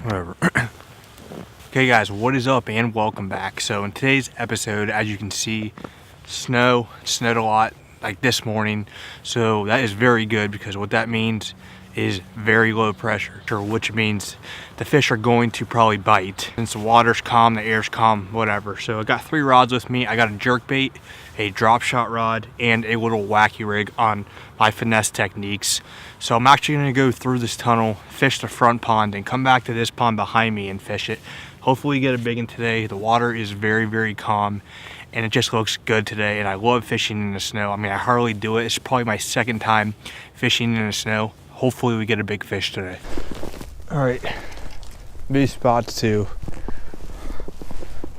Whatever. Okay guys, what is up and welcome back. So in today's episode, as you can see, it snowed a lot like this morning. So that is very good because what that means is very low pressure, which means the fish are going to probably bite. Since the water's calm, the air's calm, whatever. So I got 3 rods with me. I got a jerk bait, a drop shot rod, and a little wacky rig on my finesse techniques. So I'm actually gonna go through this tunnel, fish the front pond, and come back to this pond behind me and fish it. Hopefully get a big one today. The water is very, very calm and it just looks good today. And I love fishing in the snow. I mean, I hardly do it. It's probably my second time fishing in the snow. Hopefully we get a big fish today. All right, these spots too,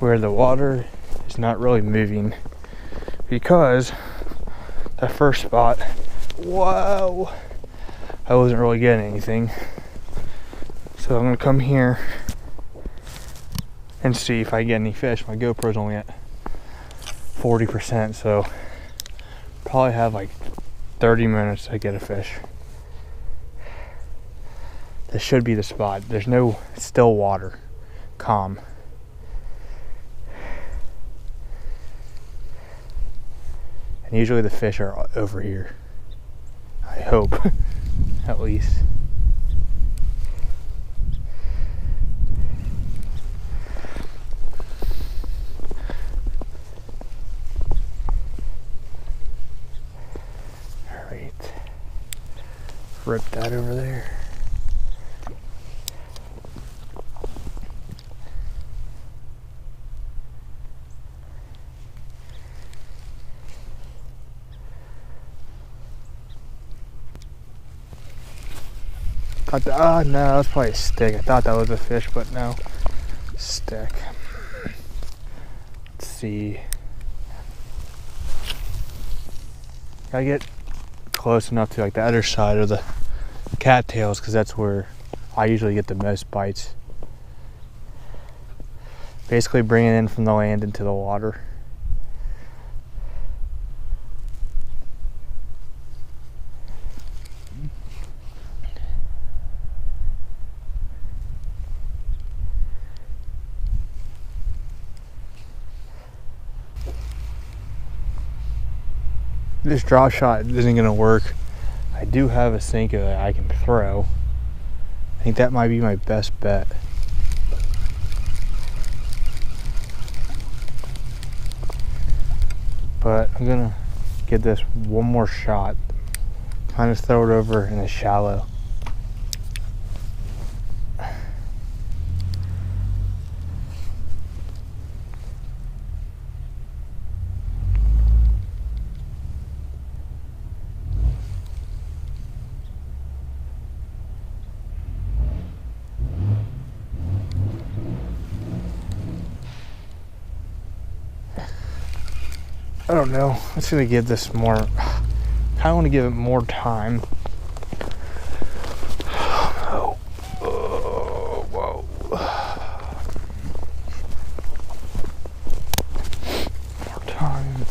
where the water is not really moving, because that first spot, whoa, I wasn't really getting anything. So I'm gonna come here and see if I get any fish. My GoPro's only at 40%, so probably have like 30 minutes to get a fish. This should be the spot. There's no still water, calm. And usually the fish are over here. I hope, at least. All right, rip that over there. No, that's probably a stick. I thought that was a fish, but no, stick. Let's see. Gotta get close enough to like the other side of the cattails, because that's where I usually get the most bites. Basically bring it in from the land into the water. This drop shot isn't gonna work. I do have a Senko that I can throw. I think that might be my best bet. But I'm gonna get this one more shot. Kind of throw it over in the shallow. I don't know. I'm just gonna give this more. I want to give it more time. Oh, whoa. More time.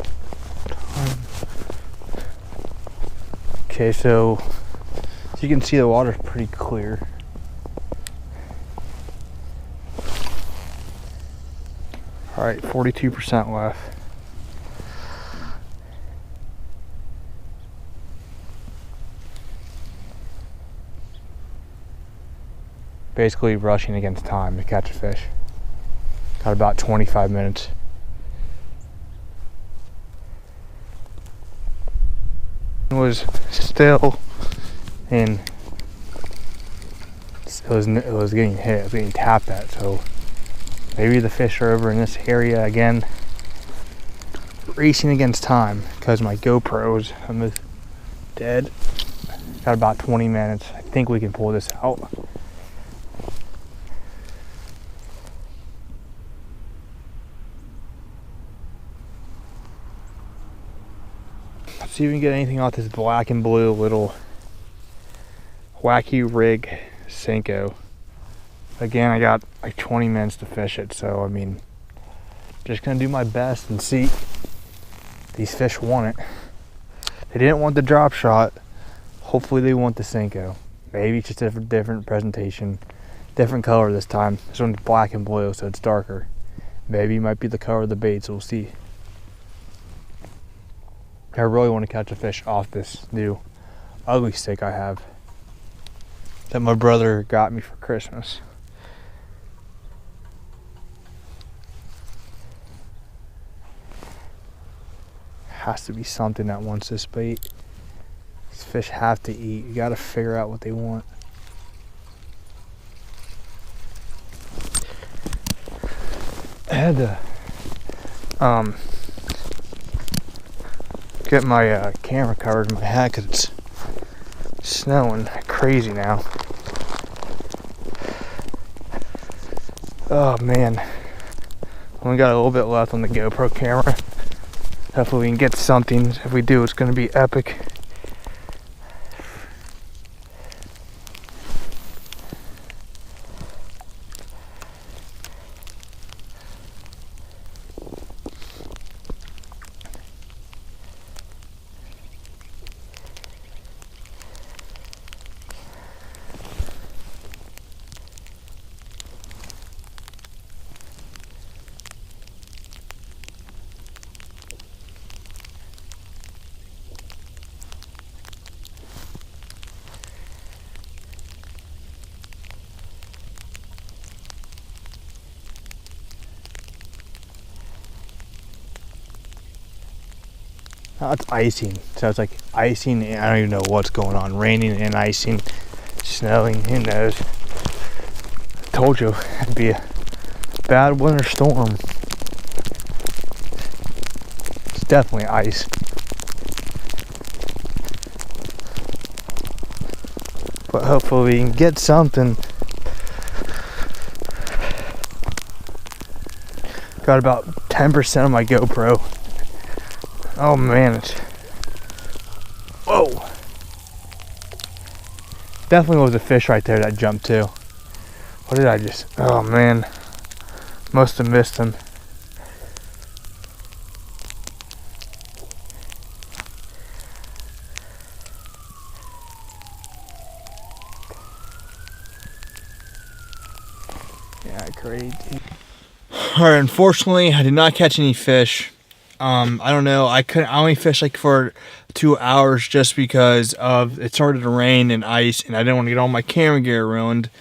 Okay, so as you can see, the water's pretty clear. All right, 42% left. Basically rushing against time to catch a fish. Got about 25 minutes. It was still and it was getting hit, it was getting tapped at, so maybe the fish are over in this area again. Racing against time because my GoPro's almost dead. Got about 20 minutes. I think we can pull this out. See if we can get anything off this black and blue little wacky rig Senko. Again, I got like 20 minutes to fish it, so I mean, just gonna do my best and see. These fish want it. They didn't want the drop shot. Hopefully they want the Senko. Maybe it's just a different presentation. Different color this time. This one's black and blue, so it's darker. Maybe it might be the color of the bait, so we'll see. I really want to catch a fish off this new ugly stick I have that my brother got me for Christmas. Has to be something that wants this bait. These fish have to eat. You got to figure out what they want. I had to get my camera covered in my hat because it's snowing crazy now. Oh man, only got a little bit left on the GoPro camera. Hopefully we can get something. If we do, it's going to be epic. Now it's icing, so it's like icing, and I don't even know what's going on. Raining and icing, snowing, who knows. I told you it'd be a bad winter storm. It's definitely ice. But hopefully we can get something. Got about 10% of my GoPro. Oh man, it's... Whoa! Definitely was a fish right there that jumped too. What did I just... Oh man. Must have missed him. Yeah, crazy. Alright, unfortunately, I did not catch any fish. I don't know. I only fished like for 2 hours just because of it started to rain and ice, and I didn't want to get all my camera gear ruined.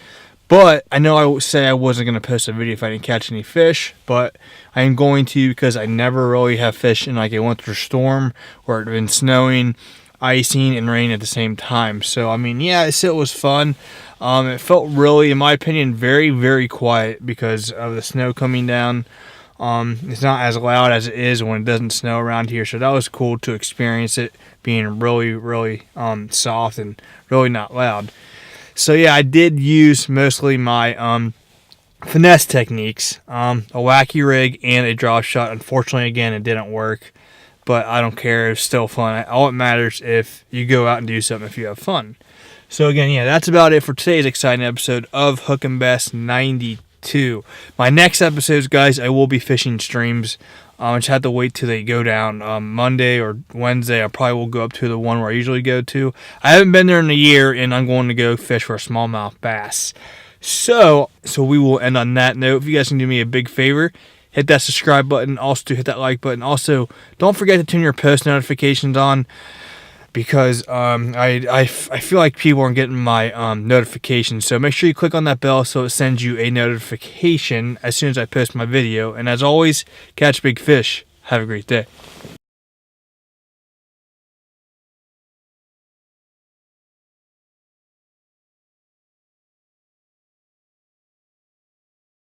But I know I would say I wasn't going to post a video if I didn't catch any fish, but I am going to because I never really have fish in like a winter storm where it's been snowing, icing, and rain at the same time. So I mean, yeah, it was fun. It felt really, in my opinion, very, very quiet because of the snow coming down. It's not as loud as it is when it doesn't snow around here, so that was cool to experience it being really, really soft and really not loud. So yeah, I did use mostly my finesse techniques, a wacky rig and a drop shot. Unfortunately, again, it didn't work, but I don't care. It's still fun. All it matters if you go out and do something if you have fun. So again, yeah, that's about it for today's exciting episode of Hook and Bass 92. My next episodes, guys, I will be fishing streams. I just have to wait till they go down Monday or Wednesday. I probably will go up to the one where I usually go to. I haven't been there in a year, and I'm going to go fish for a smallmouth bass. So we will end on that note. If you guys can do me a big favor, hit that subscribe button. Also, hit that like button. Also, don't forget to turn your post notifications on, because I feel like people aren't getting my notifications. So make sure you click on that bell so it sends you a notification as soon as I post my video. And as always, catch big fish. Have a great day.